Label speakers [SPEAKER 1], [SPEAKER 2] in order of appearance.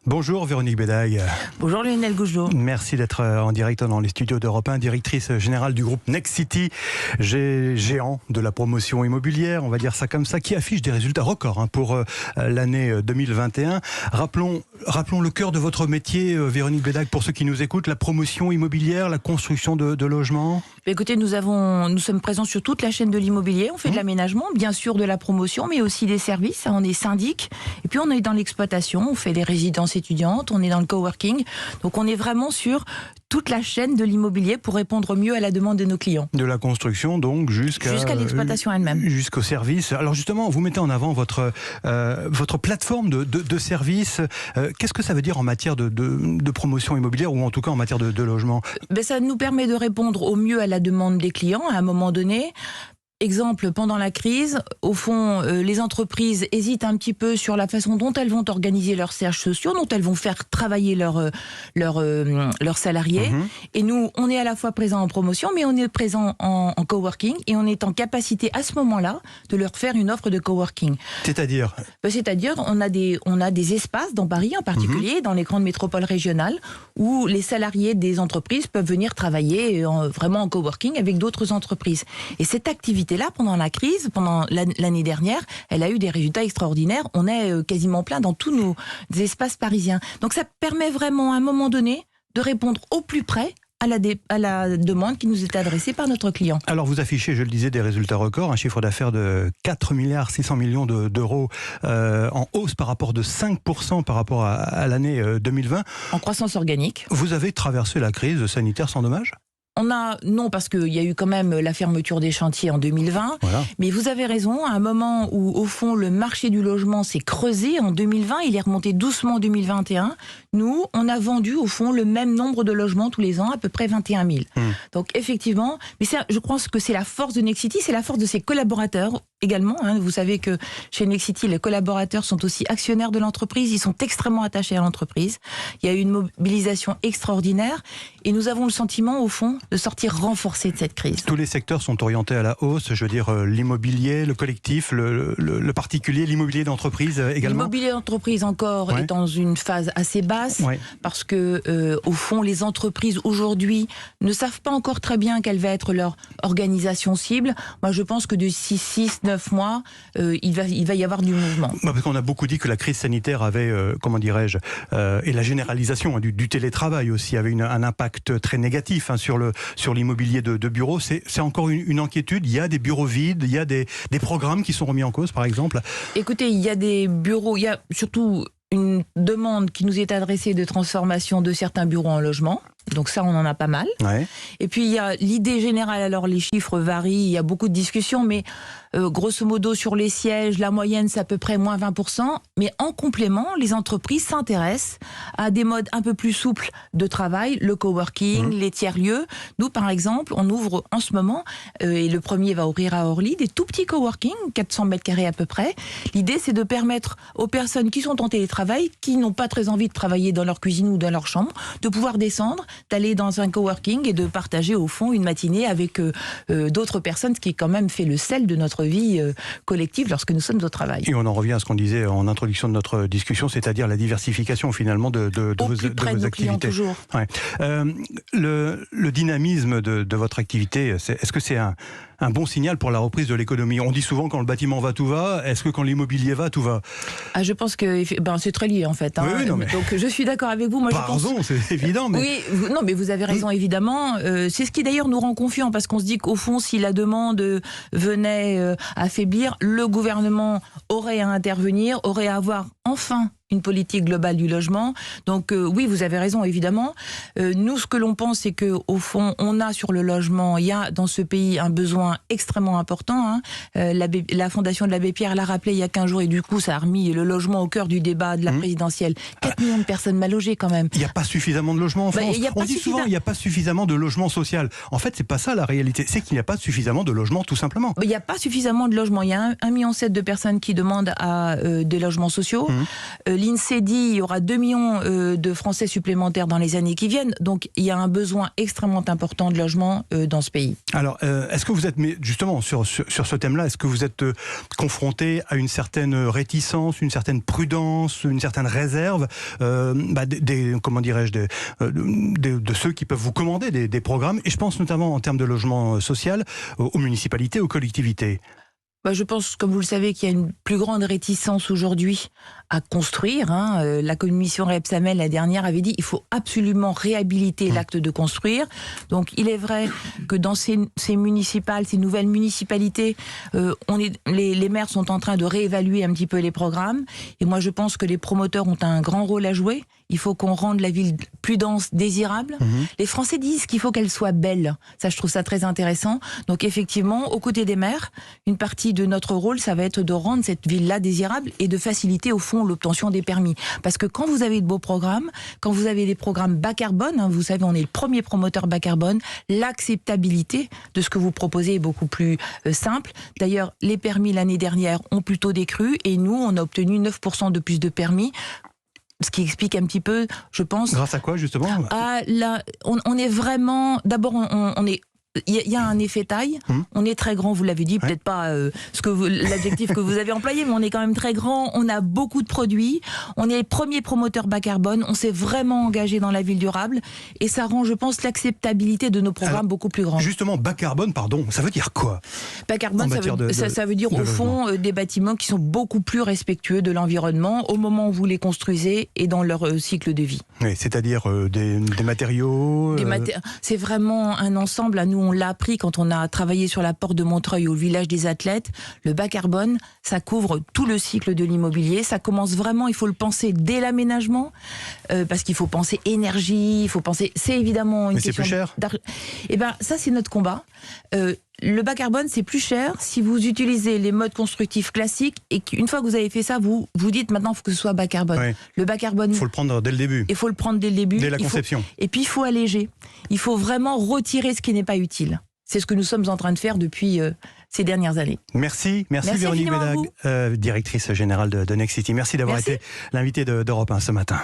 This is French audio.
[SPEAKER 1] Bonjour Véronique Bédague.
[SPEAKER 2] Bonjour Lionel Gougelot.
[SPEAKER 1] Merci d'être en direct dans les studios d'Europe 1, directrice générale du groupe Nexity, géant de la promotion immobilière, on va dire ça comme ça, qui affiche des résultats records pour l'année 2021. Rappelons le cœur de votre métier, Véronique Bédague, pour ceux qui nous écoutent, la promotion immobilière, la construction de logements.
[SPEAKER 2] Écoutez, nous sommes présents sur toute la chaîne de l'immobilier, on fait de l'aménagement, bien sûr de la promotion, mais aussi des services, on est syndic, et puis on est dans l'exploitation, on fait des résidences étudiantes, on est dans le coworking, donc on est vraiment sur toute la chaîne de l'immobilier pour répondre mieux à la demande de nos clients.
[SPEAKER 1] De la construction donc jusqu'à l'exploitation elle-même. Jusqu'au service. Alors justement, vous mettez en avant votre plateforme de services. Qu'est-ce que ça veut dire en matière de promotion immobilière ou en tout cas en matière de logement ?
[SPEAKER 2] Ça nous permet de répondre au mieux à la demande des clients à un moment donné. Exemple, pendant la crise, au fond, les entreprises hésitent un petit peu sur la façon dont elles vont organiser leurs sièges sociaux, dont elles vont faire travailler leurs salariés. Et nous, on est à la fois présent en promotion, mais on est présent en coworking et on est en capacité à ce moment-là de leur faire une offre de coworking.
[SPEAKER 1] C'est-à-dire ?
[SPEAKER 2] C'est-à-dire, on a des espaces dans Paris en particulier, dans les grandes métropoles régionales, où les salariés des entreprises peuvent venir travailler vraiment en coworking avec d'autres entreprises. Et cette activité-là, pendant la crise, pendant l'année dernière, elle a eu des résultats extraordinaires. On est quasiment plein dans tous nos espaces parisiens. Donc ça permet vraiment, à un moment donné, de répondre au plus près à la demande qui nous est adressée par notre client.
[SPEAKER 1] Alors vous affichez, je le disais, des résultats records, un chiffre d'affaires de 4,6 milliards d'euros en hausse par rapport de 5% par rapport à l'année 2020.
[SPEAKER 2] En croissance organique.
[SPEAKER 1] Vous avez traversé la crise sanitaire sans dommage ?
[SPEAKER 2] Non, parce qu'il y a eu quand même la fermeture des chantiers en 2020. Voilà. Mais vous avez raison, à un moment où, au fond, le marché du logement s'est creusé en 2020, il est remonté doucement en 2021. Nous, on a vendu, au fond, le même nombre de logements tous les ans, à peu près 21 000. Donc, effectivement, mais ça, je pense que c'est la force de Nexity, c'est la force de ses collaborateurs également. Vous savez que chez Nexity, les collaborateurs sont aussi actionnaires de l'entreprise, ils sont extrêmement attachés à l'entreprise. Il y a eu une mobilisation extraordinaire et nous avons le sentiment, au fond, de sortir renforcés de cette crise.
[SPEAKER 1] Tous les secteurs sont orientés à la hausse, je veux dire l'immobilier, le collectif, le particulier, l'immobilier d'entreprise également.
[SPEAKER 2] L'immobilier d'entreprise encore est dans une phase assez basse parce que au fond les entreprises aujourd'hui ne savent pas encore très bien quelle va être leur organisation cible. Moi je pense que d'ici 6-9 mois il va y avoir du mouvement.
[SPEAKER 1] Parce qu'on a beaucoup dit que la crise sanitaire avait, et la généralisation du télétravail aussi avait un impact très négatif sur l'immobilier de bureaux. C'est encore une inquiétude. Il y a des bureaux vides, il y a des programmes qui sont remis en cause, par exemple.
[SPEAKER 2] Écoutez, il y a des bureaux, il y a surtout une demande qui nous est adressée de transformation de certains bureaux en logements. Donc ça, on en a pas mal. Et puis, il y a l'idée générale. Alors, les chiffres varient, il y a beaucoup de discussions, mais grosso modo, sur les sièges, la moyenne, c'est à peu près moins 20%. Mais en complément, les entreprises s'intéressent à des modes un peu plus souples de travail, le coworking, les tiers-lieux. Nous, par exemple, on ouvre en ce moment, et le premier va ouvrir à Orly, des tout petits coworking, 400 mètres carrés à peu près. L'idée, c'est de permettre aux personnes qui sont en télétravail, qui n'ont pas très envie de travailler dans leur cuisine ou dans leur chambre, de pouvoir descendre, d'aller dans un coworking et de partager au fond une matinée avec d'autres personnes, ce qui quand même fait le sel de notre vie collective lorsque nous sommes au travail.
[SPEAKER 1] Et on en revient à ce qu'on disait en introduction de notre discussion, c'est-à-dire la diversification finalement de vos activités.
[SPEAKER 2] Toujours.
[SPEAKER 1] Le dynamisme de votre activité, est-ce que c'est un bon signal pour la reprise de l'économie? On dit souvent quand le bâtiment va, tout va. Est-ce que quand l'immobilier va, tout va?
[SPEAKER 2] Je pense que c'est très lié en fait. Donc je suis d'accord avec vous. Moi,
[SPEAKER 1] raison, c'est évident. Mais...
[SPEAKER 2] Oui, non, mais vous avez raison évidemment. C'est ce qui d'ailleurs nous rend confiants parce qu'on se dit qu'au fond, si la demande venait affaiblir, le gouvernement aurait à intervenir, aurait à avoir enfin une politique globale du logement. Donc oui, vous avez raison, évidemment. Nous, ce que l'on pense, c'est qu'au fond, on a sur le logement, il y a dans ce pays un besoin extrêmement important. La Fondation de l'Abbé Pierre l'a rappelé il y a 15 jours et du coup, ça a remis le logement au cœur du débat de la présidentielle. 4 millions de personnes mal logées quand même.
[SPEAKER 1] Il n'y a pas suffisamment de logements en France. On dit souvent qu'il n'y a pas suffisamment de logement social. En fait, c'est pas ça la réalité. C'est qu'il n'y a pas suffisamment de logements, tout simplement.
[SPEAKER 2] Il n'y a pas suffisamment de logements. Il y a 1,7 million de personnes qui demandent des logements sociaux. l'INSEE dit il y aura 2 millions de Français supplémentaires dans les années qui viennent. Donc il y a un besoin extrêmement important de logement dans ce pays.
[SPEAKER 1] Alors, est-ce que vous êtes, mais justement, sur ce thème-là, est-ce que vous êtes confronté à une certaine réticence, une certaine prudence, une certaine réserve comment dirais-je, de ceux qui peuvent vous commander des programmes, et je pense notamment en termes de logement social, aux municipalités, aux collectivités?
[SPEAKER 2] Je pense, comme vous le savez, qu'il y a une plus grande réticence aujourd'hui à construire. La commission Rebsamen, la dernière, avait dit qu'il faut absolument réhabiliter l'acte de construire. Donc il est vrai que dans ces nouvelles municipalités, les maires sont en train de réévaluer un petit peu les programmes. Et moi je pense que les promoteurs ont un grand rôle à jouer. Il faut qu'on rende la ville plus dense, désirable. Les Français disent qu'il faut qu'elle soit belle. Ça, je trouve ça très intéressant. Donc effectivement, aux côtés des maires, une partie de notre rôle, ça va être de rendre cette ville-là désirable et de faciliter au fond l'obtention des permis. Parce que quand vous avez de beaux programmes, quand vous avez des programmes bas carbone, vous savez, on est le premier promoteur bas carbone, l'acceptabilité de ce que vous proposez est beaucoup plus simple. D'ailleurs, les permis l'année dernière ont plutôt décru et nous, on a obtenu 9% de plus de permis. Ce qui explique un petit peu, je pense...
[SPEAKER 1] Grâce à quoi, justement?
[SPEAKER 2] On est vraiment... D'abord, on est... Il y a un effet taille. On est très grand, vous l'avez dit, peut-être pas l'adjectif que vous avez employé, mais on est quand même très grand. On a beaucoup de produits. On est les premiers promoteurs bas carbone. On s'est vraiment engagé dans la ville durable. Et ça rend, je pense, l'acceptabilité de nos programmes beaucoup plus grande.
[SPEAKER 1] Justement, bas carbone, pardon, ça veut dire quoi?
[SPEAKER 2] Bas carbone, ça veut dire au fond des bâtiments qui sont beaucoup plus respectueux de l'environnement au moment où vous les construisez et dans leur cycle de vie.
[SPEAKER 1] Oui, c'est-à-dire des matériaux...
[SPEAKER 2] C'est vraiment un ensemble. À nous, on l'a appris quand on a travaillé sur la porte de Montreuil au village des athlètes. Le bas carbone, ça couvre tout le cycle de l'immobilier. Ça commence vraiment, il faut le penser dès l'aménagement, parce qu'il faut penser énergie, il faut penser... C'est évidemment une question...
[SPEAKER 1] Mais c'est plus cher.
[SPEAKER 2] Eh bien, ça, c'est notre combat. Le bas carbone, c'est plus cher si vous utilisez les modes constructifs classiques et qu'une fois que vous avez fait ça, vous dites maintenant il faut que ce soit bas carbone.
[SPEAKER 1] Oui.
[SPEAKER 2] Le bas carbone...
[SPEAKER 1] Il faut le prendre dès le début.
[SPEAKER 2] Il faut le prendre dès le début.
[SPEAKER 1] Dès la conception.
[SPEAKER 2] Et puis il faut alléger. Il faut vraiment retirer ce qui n'est pas utile. C'est ce que nous sommes en train de faire depuis ces dernières années.
[SPEAKER 1] Merci Véronique Bédag, directrice générale de Nexity. Merci d'avoir été l'invitée d'Europe 1 ce matin.